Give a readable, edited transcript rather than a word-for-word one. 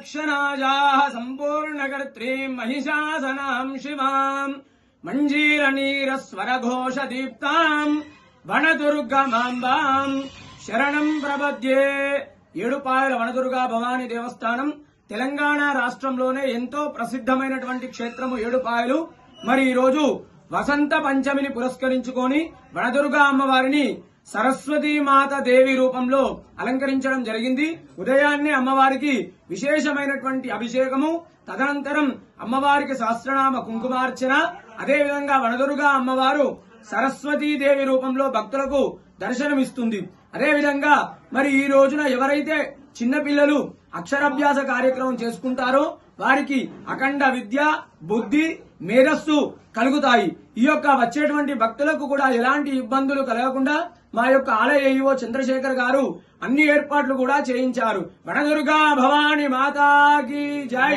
भक्षनाजाः सम्पूर्णकर्त्रीं महिषासनां शिवां मञ्जीरनीरस्वरघोषदीप्तां वनदुर्गमाम्बां శరణం ప్రపద్యే. ఏడుపాయల వనదుర్గా భవానీ దేవస్థానం తెలంగాణ రాష్ట్రంలోనే ఎంతో ప్రసిద్ధమైనటువంటి క్షేత్రము ఏడుపాయలు. మరి ఈ రోజు వసంత పంచమిని పురస్కరించుకొని వనదుర్గా అమ్మవారిని సరస్వతీమాత దేవి రూపంలో అలంకరించడం జరిగింది. ఉదయాన్నే అమ్మవారికి విశేషమైనటువంటి అభిషేకము, తదనంతరం అమ్మవారికి సహస్రనామ కుంకుమార్చన, అదేవిధంగా వనదుర్గా అమ్మవారు సరస్వతీదేవి రూపంలో భక్తులకు దర్శనమిస్తుంది. అదేవిధంగా మరి ఈ రోజున ఎవరైతే చిన్నపిల్లలు అక్షరాభ్యాస కార్యక్రమం చేసుకుంటారో వారికి అఖండ విద్య, బుద్ధి, మేధస్సు కలుగుతాయి. ఈ యొక్క వచ్చేటువంటి భక్తులకు కూడా ఎలాంటి ఇబ్బందులు కలగకుండా మా యొక్క ఆలయ ఏఈఓ చంద్రశేఖర్ గారు అన్ని ఏర్పాట్లు కూడా చేయించారు. వనదుర్గా భవానీ మాతాకి జై.